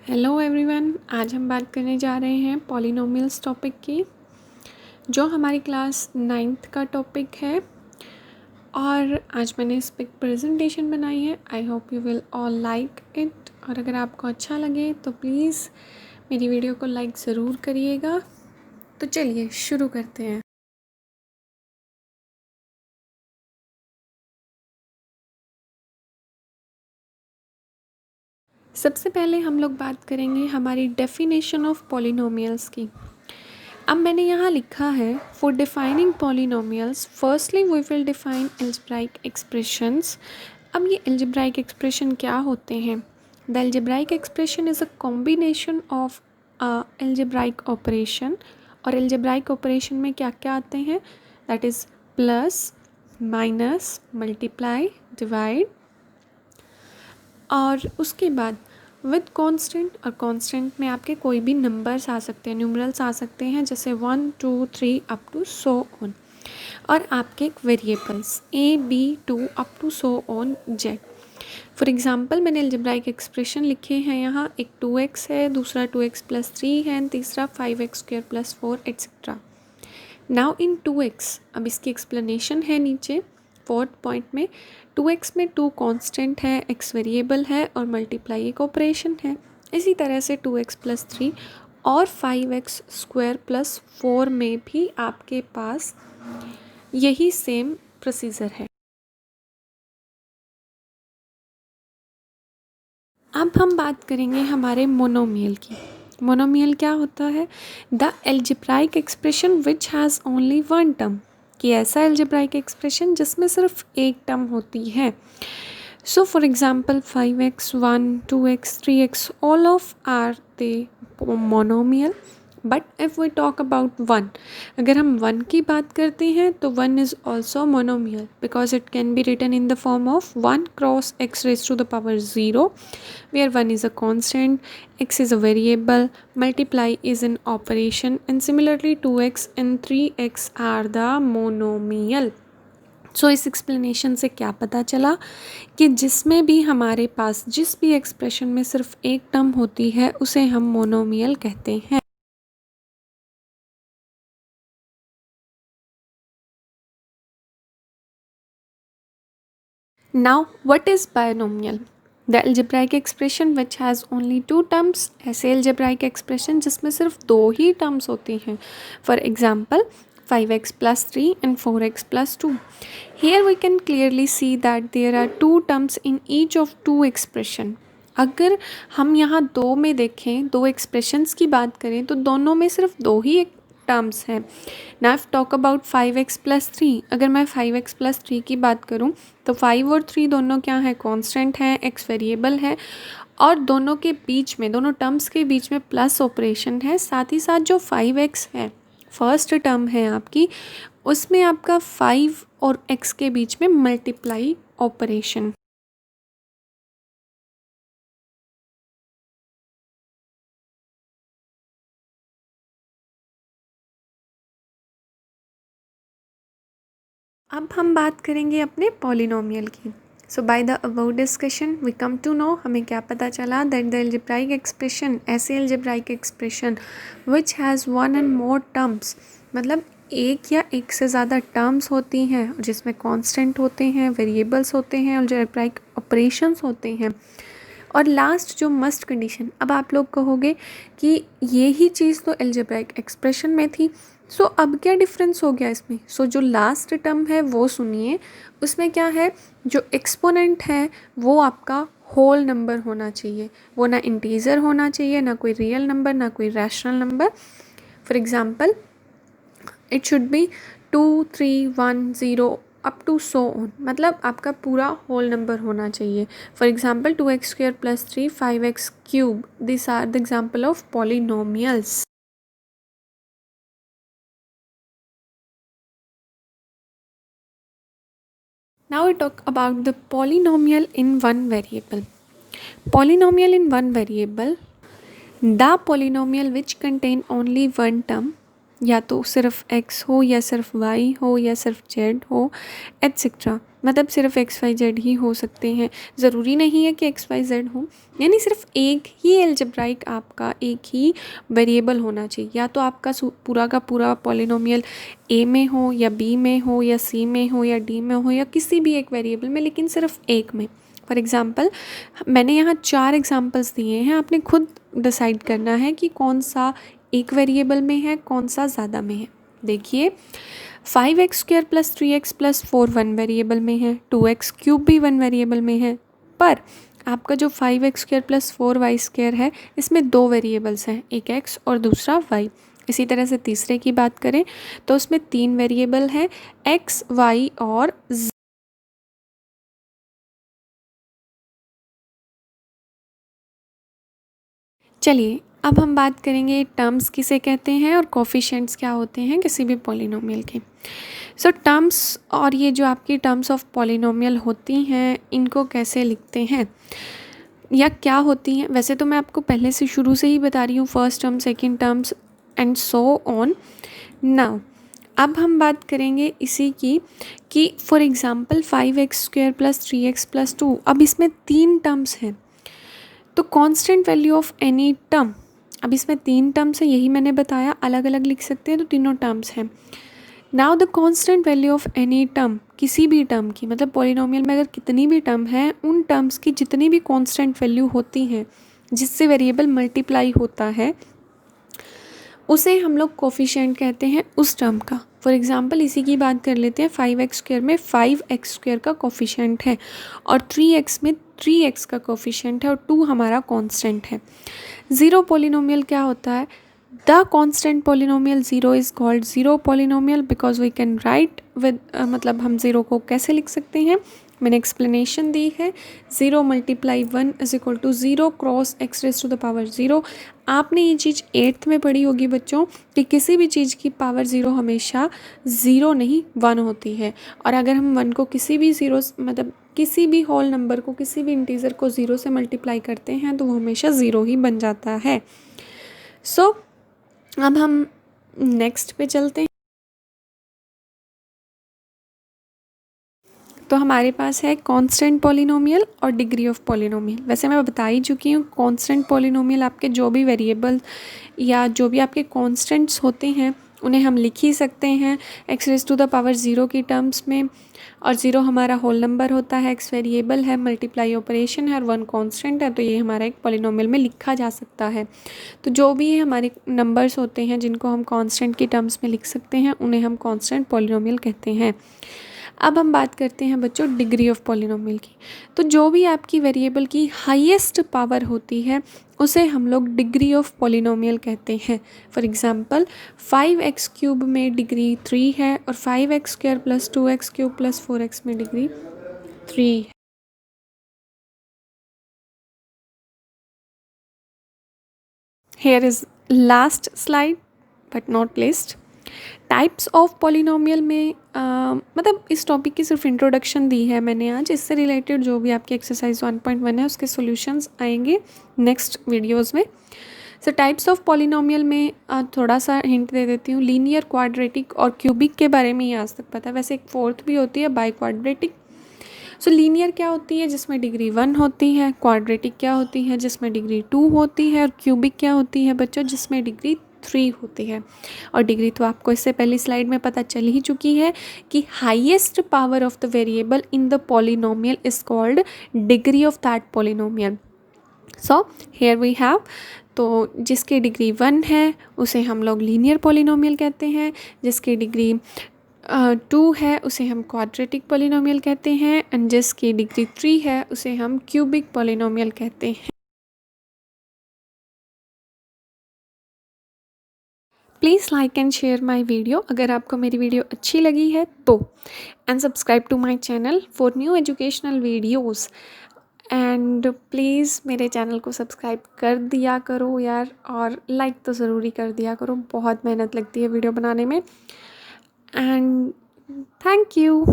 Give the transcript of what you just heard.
Hello everyone, आज हम बात करने जा रहे हैं पॉलिनोमियल्स टॉपिक की, जो हमारी क्लास 9th का टॉपिक है। और आज मैंने इस पर प्रेजेंटेशन बनाई है। I hope you will all like it. और अगर आपको अच्छा लगे तो प्लीज़ मेरी वीडियो को लाइक ज़रूर करिएगा। तो चलिए शुरू करते हैं। सबसे पहले हम लोग बात करेंगे हमारी डेफिनेशन ऑफ पॉलिनोमियल्स की। अब मैंने यहाँ लिखा है, for defining polynomials firstly we will define algebraic expressions. अब ये एल्जेब्राइक एक्सप्रेशन क्या होते हैं? The algebraic expression is a combination of algebraic operation. और एल्जेब्राइक ऑपरेशन में क्या क्या आते हैं? That is plus, minus, multiply, divide. और उसके बाद विद कांस्टेंट, और कांस्टेंट में आपके कोई भी नंबर्स आ सकते हैं, न्यूमरल्स आ सकते हैं, जैसे 1 2 3 अप टू सो ऑन। और आपके एक variables a b 2 up to so on z। For example मैंने अलजेब्राइक एक्सप्रेशन लिखे हैं यहाँ। एक 2x है, दूसरा 2x + 3 है, तीसरा 5x² + 4 etcetera. Now in 2x, अब इसकी एक्सप्लेनेशन है नीचे 4th पॉइंट में। 2x में 2 कांस्टेंट है, x वेरिएबल है और मल्टीप्लाई एक ऑपरेशन है। इसी तरह से 2x + 3 और 5x² + 4 में भी आपके पास यही सेम प्रोसीजर है। अब हम बात करेंगे हमारे मोनोमियल की। मोनोमियल क्या होता है? The algebraic expression which has only one term, कि ऐसा एल्जेब्राइक एक्सप्रेशन जिसमें सिर्फ एक टर्म होती है। So for example 5x, 1, 2x, 3x, all of are they monomial. But if we talk about 1, अगर हम 1 की बात करते हैं तो 1 is also monomial because it can be written in the form of 1 cross x raised to the power 0, where 1 is a constant, x is a variable, multiply is an operation, and similarly 2x and 3x are the monomial. सो इस explanation से क्या पता चला कि जिसमें भी हमारे पास जिस भी एक्सप्रेशन में सिर्फ एक टर्म होती है उसे हम मोनोमियल कहते हैं। Now, what is binomial? The algebraic expression which has only two terms, ऐसे algebraic expression जिसमें सिर्फ दो ही terms होती हैं. For example, 5x + 3 and 4x + 2. Here we can clearly see that there are two terms in each of two expression. अगर हम यहाँ दो में देखें, दो एक्सप्रेशंस की बात करें तो दोनों में सिर्फ दो ही टर्म्स हैं। ना इफ टॉक अबाउट 5x + 3, अगर मैं 5x + 3 की बात करूं तो 5 और 3 दोनों क्या है? कांस्टेंट हैं, x वेरिएबल है, और दोनों के बीच में, दोनों टर्म्स के बीच में प्लस ऑपरेशन है। साथ ही साथ जो 5x है, फर्स्ट टर्म है आपकी, उसमें आपका 5 और x के बीच में मल्टीप्लाई ऑपरेशन। अब हम बात करेंगे अपने पॉलिनोमियल की। So by the about discussion we come to know, हमें क्या पता चला? दैट द एल्जेब्राइक एक्सप्रेशन, ऐसे algebraic expression which has one and more terms, मतलब एक या एक से ज़्यादा टर्म्स होती हैं जिसमें कांस्टेंट होते हैं, वेरिएबल्स होते हैं, एल्जेब्राइक ऑपरेशंस होते हैं। और लास्ट जो मस्ट कंडीशन, अब आप लोग कहोगे कि ये ही चीज़ तो एल्जेब्राइक एक्सप्रेशन में थी, सो अब क्या डिफरेंस हो गया इसमें? सो जो लास्ट टर्म है वो सुनिए, उसमें क्या है? जो एक्सपोनेंट है वो आपका होल नंबर होना चाहिए, वो ना इंटीजर होना चाहिए, ना कोई रियल नंबर, ना कोई rational number. For example it should be 2 3 1 0 up to so on, मतलब आपका पूरा होल नंबर होना चाहिए। For example 2x² + 3 5x³, this are the example of polynomials. Now we talk about the polynomial in one variable. Polynomial in one variable, the polynomial which contain only one term, या तो सिर्फ x हो या सिर्फ y हो या सिर्फ z हो एट्सेट्रा, मतलब सिर्फ XYZ ही हो सकते हैं, ज़रूरी नहीं है कि XYZ हो। यानी सिर्फ एक ही एल्जेब्राइक आपका एक ही वेरिएबल होना चाहिए, या तो आपका पूरा का पूरा पॉलिनोमियल A में हो या B में हो या C में हो या D में हो या किसी भी एक वेरिएबल में, लेकिन सिर्फ एक में। फॉर एग्ज़ाम्पल मैंने यहाँ 4 एग्जांपल्स दिए हैं, आपने खुद डिसाइड करना है कि कौन सा एक वेरिएबल में है, कौन सा ज़्यादा में है। देखिए 5x² + 3x + 4 1 वेरिएबल में है, 2x³ भी 1 वेरिएबल में है, पर आपका जो 5x² + 4y² है इसमें 2 वेरिएबल्स हैं, एक x और दूसरा y। इसी तरह से तीसरे की बात करें तो उसमें 3 वेरिएबल हैं, x, y और z। चलिए अब हम बात करेंगे टर्म्स किसे कहते हैं और कोफिशिएंट्स क्या होते हैं किसी भी पॉलिनोमियल के। सो टर्म्स और ये जो आपकी टर्म्स ऑफ पॉलिनोमियल होती हैं इनको कैसे लिखते हैं या क्या होती हैं, वैसे तो मैं आपको पहले से शुरू से ही बता रही हूँ, first term, second terms and so on. Now अब हम बात करेंगे इसी की कि फॉर एग्ज़ाम्पल 5x² + 3x + 2, अब इसमें 3 टर्म्स हैं तो constant value of any term, अब इसमें 3 टर्म्स है यही मैंने बताया, अलग अलग लिख सकते हैं तो तीनों टर्म्स हैं। Now the constant value of any term, किसी भी टर्म की, मतलब पॉलिनोमियल में अगर कितनी भी टर्म है उन टर्म्स की जितनी भी कांस्टेंट वैल्यू होती हैं जिससे वेरिएबल मल्टीप्लाई होता है उसे हम लोग कोफिशिएंट कहते हैं उस टर्म का। फॉर एग्जांपल इसी की बात कर लेते हैं, 5x² में 5x² का कोफिशिएंट है और 3x में 3x का कोफिशिएंट है और 2 हमारा कांस्टेंट है। ज़ीरो पॉलिनोमियल क्या होता है? The constant polynomial zero is called zero polynomial because we can write with, मतलब हम ज़ीरो को कैसे लिख सकते हैं, मैंने एक्सप्लेनेशन दी है। 0 × 1 = 0 क्रॉस x⁻⁴ 0। आपने ये चीज़ 8th में पढ़ी होगी बच्चों कि किसी भी चीज़ की पावर 0 हमेशा 0 नहीं 1 होती है, और अगर हम 1 को किसी भी ज़ीरो मतलब किसी भी होल नंबर को, किसी भी इंटीजर को 0 से मल्टीप्लाई करते हैं तो वो हमेशा 0 ही बन जाता है। सो अब हम नेक्स्ट पे चलते हैं। तो हमारे पास है कांस्टेंट पॉलिनोमियल और डिग्री ऑफ पॉलिनोमियल। वैसे मैं बता ही चुकी हूँ, कांस्टेंट पॉलिनोमियल आपके जो भी वेरिएबल या जो भी आपके कांस्टेंट्स होते हैं उन्हें हम लिख ही सकते हैं x⁻⁴ की टर्म्स में, और 0 हमारा होल नंबर होता है, x वेरिएबल है, मल्टीप्लाई ऑपरेशन है और 1 कांस्टेंट है, तो ये हमारा एक पॉलिनोमियल में लिखा जा सकता है। तो जो भी हमारे नंबर्स होते हैं जिनको हम कांस्टेंट की टर्म्स में लिख सकते हैं उन्हें हम कांस्टेंट पॉलिनोमियल कहते हैं। अब हम बात करते हैं बच्चों डिग्री ऑफ पॉलिनोमियल की। तो जो भी आपकी वेरिएबल की हाईएस्ट पावर होती है उसे हम लोग डिग्री ऑफ पॉलिनोमियल कहते हैं। फॉर एग्जांपल 5x³ में डिग्री 3 है और 5x² + 2x³ + 4x में डिग्री 3 है। Here is last slide but not least, types of polynomial में मतलब इस टॉपिक की सिर्फ इंट्रोडक्शन दी है मैंने आज, इससे रिलेटेड जो भी आपकी एक्सरसाइज 1.1 है उसके सॉल्यूशंस आएंगे नेक्स्ट वीडियोस में। सो टाइप्स ऑफ पॉलिनोमियल में थोड़ा सा हिंट दे देती हूँ, लीनियर, क्वाड्रेटिक और क्यूबिक के बारे में ही आज तक पता है, वैसे एक फोर्थ भी होती है बाई क्वाड्रेटिक। सो लीनियर क्या होती है जिसमें डिग्री 1 होती है, क्वाड्रेटिक क्या होती है जिसमें डिग्री 2 होती है, और क्यूबिक क्या होती है बच्चों जिसमें डिग्री 3 होती है। और डिग्री तो आपको इससे पहली स्लाइड में पता चल ही चुकी है कि highest power of the variable in the polynomial is called degree of that polynomial. So here we have, तो जिसकी डिग्री 1 है उसे हम लोग लीनियर पॉलिनोमियल कहते हैं, जिसकी डिग्री 2 है उसे हम क्वाड्रेटिक पॉलिनोमियल कहते हैं, एंड जिसकी डिग्री 3 है उसे हम क्यूबिक पॉलिनोमियल कहते हैं। Please like and share my video अगर आपको मेरी वीडियो अच्छी लगी है तो, and subscribe to my channel for new educational videos. And please मेरे चैनल को सब्सक्राइब कर दिया करो यार, और लाइक तो ज़रूरी कर दिया करो, बहुत मेहनत लगती है वीडियो बनाने में। And thank you.